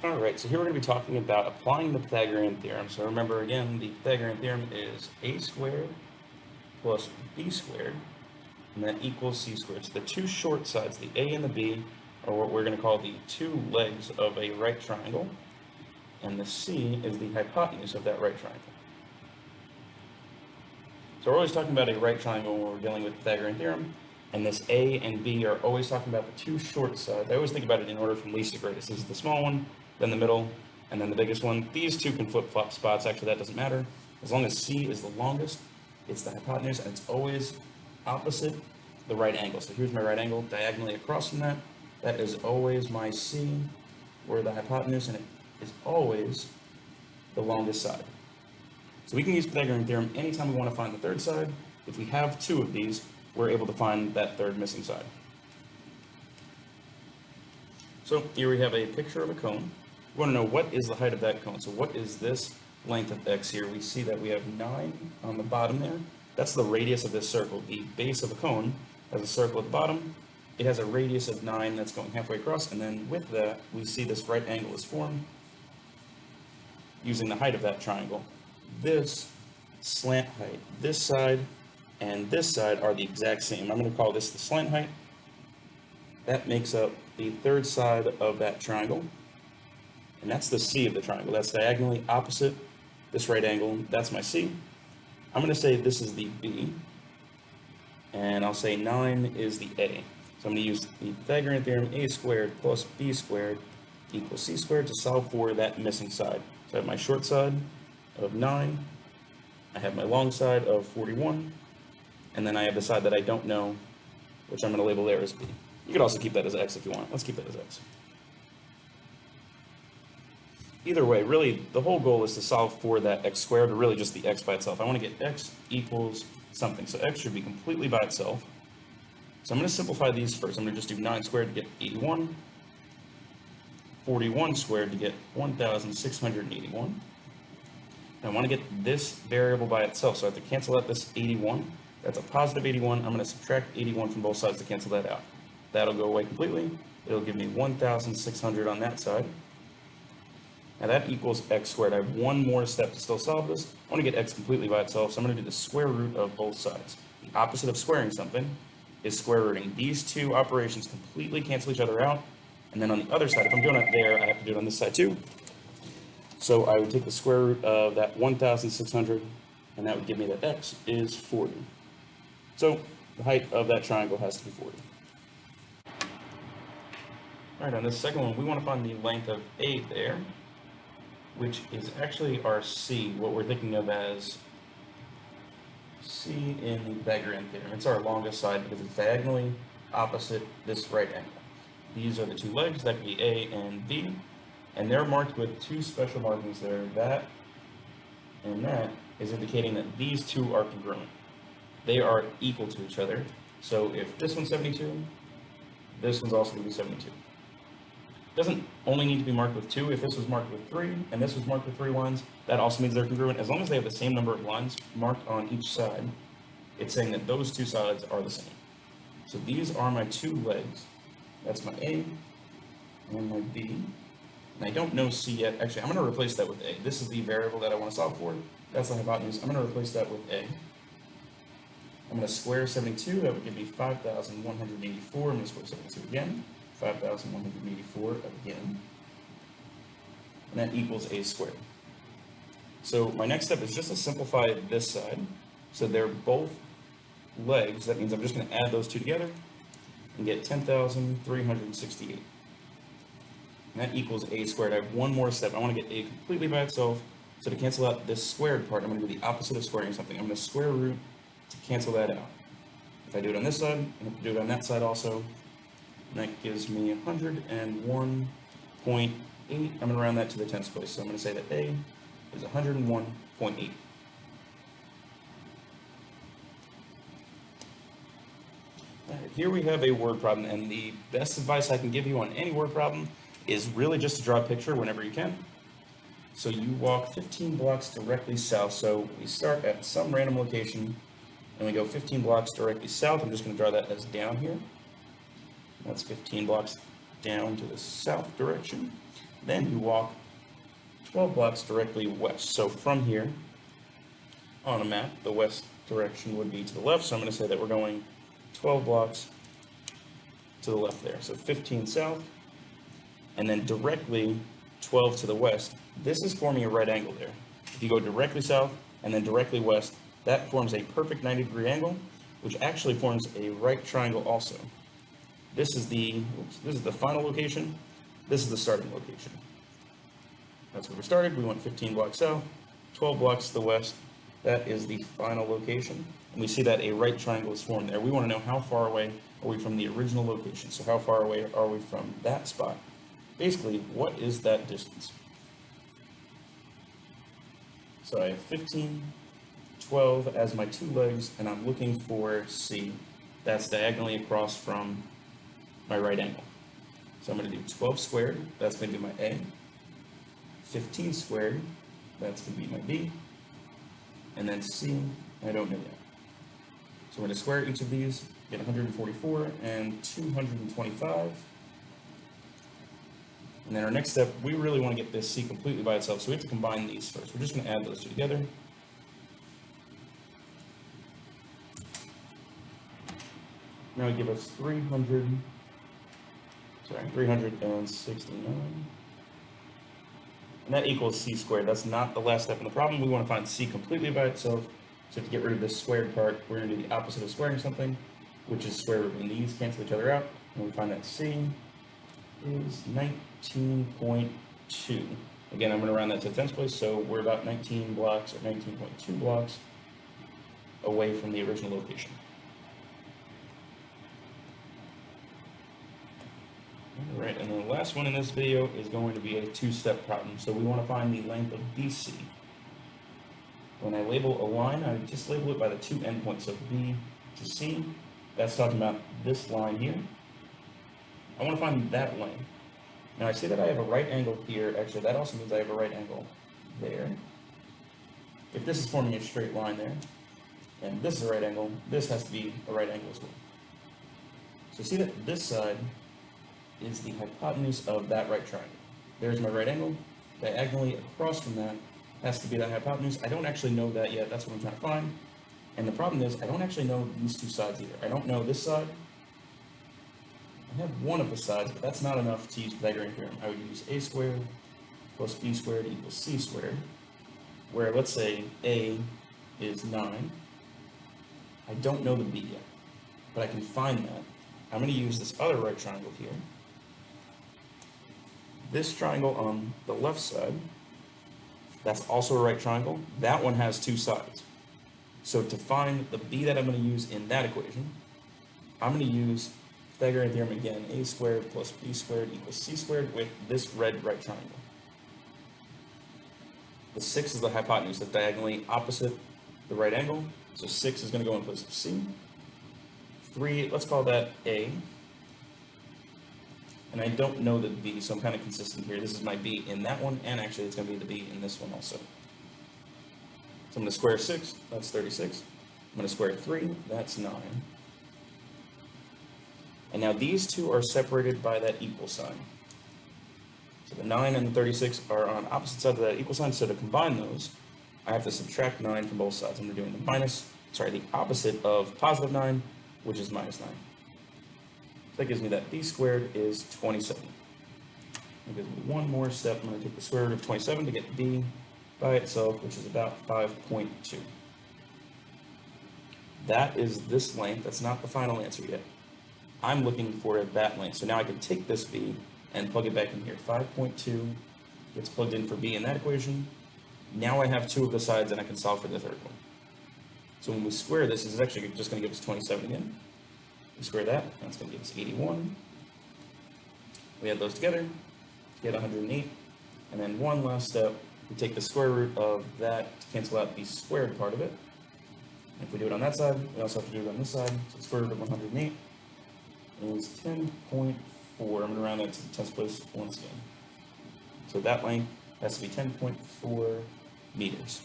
Alright, so here we're going to be talking about applying the Pythagorean theorem. So remember again, the Pythagorean theorem is a squared plus b squared, and that equals c squared. So the two short sides, the a and the b, are what we're going to call the two legs of a right triangle, and the c is the hypotenuse of that right triangle. So we're always talking about a right triangle when we're dealing with the Pythagorean theorem, and this a and b are always talking about the two short sides. I always think about it in order from least to greatest. This is the small one, then the middle, and then the biggest one. These two can flip-flop spots. Actually, that doesn't matter. As long as c is the longest, it's the hypotenuse, and it's always opposite the right angle. So here's my right angle diagonally across from that. That is always my c, or the hypotenuse, and it is always the longest side. So we can use Pythagorean theorem anytime we want to find the third side. If we have two of these, we're able to find that third missing side. So here we have a picture of a cone. We want to know what is the height of that cone. So what is this length of x here? We see that we have 9 on the bottom there. That's the radius of this circle. The base of a cone has a circle at the bottom. It has a radius of 9 that's going halfway across, and then with that, we see this right angle is formed using the height of that triangle. This slant height, this side and this side are the exact same. I'm going to call this the slant height. That makes up the third side of that triangle, and that's the C of the triangle. That's diagonally opposite this right angle. That's my C. I'm going to say this is the B, and I'll say 9 is the A. So I'm going to use the Pythagorean theorem, a squared plus b squared equals c squared to solve for that missing side. So I have my short side of 9, I have my long side of 41, and then I have the side that I don't know, which I'm going to label there as b. You could also keep that as x if you want. Let's keep that as x. Either way, really, the whole goal is to solve for that x squared, or really just the x by itself. I want to get x equals something, so x should be completely by itself. So I'm going to simplify these first. I'm going to just do 9 squared to get 81, 41 squared to get 1,681. I want to get this variable by itself, so I have to cancel out this 81. That's a positive 81. I'm going to subtract 81 from both sides to cancel that out. That'll go away completely. It'll give me 1,600 on that side. Now that equals x squared. I have one more step to still solve this. I want to get x completely by itself, so I'm going to do the square root of both sides. The opposite of squaring something is square rooting. These two operations completely cancel each other out. And then on the other side, if I'm doing it there, I have to do it on this side too. So I would take the square root of that 1,600, and that would give me that x is 40. So the height of that triangle has to be 40. All right, on this second one, we want to find the length of A there, which is actually our C, what we're thinking of as C in the Pythagorean theorem. It's our longest side because it's diagonally opposite this right angle. These are the two legs, that could be A and B, and they're marked with two special markings there. That and that is indicating that these two are congruent. They are equal to each other. So if this one's 72, this one's also going to be 72. It doesn't only need to be marked with 2. If this was marked with 3 and this was marked with 3 lines, that also means they're congruent. As long as they have the same number of lines marked on each side, it's saying that those two sides are the same. So these are my two legs. That's my A and my B. And I don't know C yet. Actually, I'm going to replace that with A. This is the variable that I want to solve for. That's the hypotenuse. I'm going to replace that with A. I'm going to square 72. That would give me 5,184. I'm going to square 72 again. 5,184 again. And that equals A squared. So my next step is just to simplify this side. So they're both legs. That means I'm just going to add those two together and get 10,368. And that equals A squared. I have one more step. I want to get A completely by itself. So to cancel out this squared part, I'm going to do the opposite of squaring something. I'm going to square root to cancel that out. If I do it on this side, I have to do it on that side also. And that gives me 101.8. I'm going to round that to the tens place. So I'm going to say that A is 101.8. Right, here we have a word problem, and the best advice I can give you on any word problem is really just to draw a picture whenever you can. So you walk 15 blocks directly south. So we start at some random location, and we go 15 blocks directly south. I'm just going to draw that as down here. That's 15 blocks down to the south direction. Then you walk 12 blocks directly west. So from here on a map, the west direction would be to the left. So I'm going to say that we're going 12 blocks to the left there. So 15 south, and then directly 12 to the west. This is forming a right angle there. If you go directly south and then directly west, that forms a perfect 90-degree angle, which actually forms a right triangle also. This is the final location. This is the starting location. That's where we started. We went 15 blocks south, 12 blocks to the west. That is the final location. And we see that a right triangle is formed there. We want to know how far away are we from the original location. So how far away are we from that spot? Basically, what is that distance? So I have 15, 12 as my two legs, and I'm looking for C. That's diagonally across from my right angle. So I'm going to do 12 squared, that's going to be my A. 15 squared, that's going to be my B. And then C, I don't know yet. So I'm going to square each of these, get 144 and 225. And then our next step, we really want to get this C completely by itself, so we have to combine these first. We're just going to add those two together. Now give us 369. And that equals C squared. That's not the last step in the problem. We want to find C completely by itself. So to get rid of this squared part, we're going to do the opposite of squaring something, which is square root. And these cancel each other out. And we find that C is 19.2. Again, I'm going to round that to the tens place, so we're about 19 blocks or 19.2 blocks away from the original location. All right, and the last one in this video is going to be a two-step problem. So we want to find the length of BC. When I label a line, I just label it by the two endpoints of B to C. That's talking about this line here. I want to find that length. Now I see that I have a right angle here. Actually, that also means I have a right angle there. If this is forming a straight line there, and this is a right angle, this has to be a right angle as well. So see that this side is the hypotenuse of that right triangle. There's my right angle. Diagonally across from that has to be that hypotenuse. I don't actually know that yet. That's what I'm trying to find. And the problem is I don't actually know these two sides either. I don't know this side. I have one of the sides, but that's not enough to use Pythagorean theorem. I would use a squared plus b squared equals c squared, where let's say a is 9. I don't know the b yet, but I can find that. I'm going to use this other right triangle here. This triangle on the left side, that's also a right triangle. That one has two sides. So to find the b that I'm going to use in that equation, I'm going to use Pythagorean theorem again, a squared plus b squared equals c squared with this red right triangle. The 6 is the hypotenuse that's diagonally opposite the right angle, so 6 is going to go in place of c. 3, let's call that a. And I don't know the b, so I'm kind of consistent here. This is my b in that one, and actually it's going to be the b in this one also. So I'm going to square 6, that's 36. I'm going to square 3, that's 9. And now these two are separated by that equal sign. So the 9 and the 36 are on opposite sides of that equal sign, so to combine those, I have to subtract 9 from both sides. I'm doing the opposite of positive 9, which is minus 9. That gives me that b squared is 27. That gives me one more step. I'm going to take the square root of 27 to get b by itself, which is about 5.2. That is this length. That's not the final answer yet. I'm looking for that length. So now I can take this b and plug it back in here. 5.2 gets plugged in for b in that equation. Now I have two of the sides and I can solve for the third one. So when we square this is actually just going to give us 27 again. We square that, that's going to give us 81. We add those together, get 108. And then one last step, we take the square root of that to cancel out the squared part of it. And if we do it on that side, we also have to do it on this side. So the square root of 108 is 10.4. I'm going to round that to the tens place once again. So that length has to be 10.4 meters.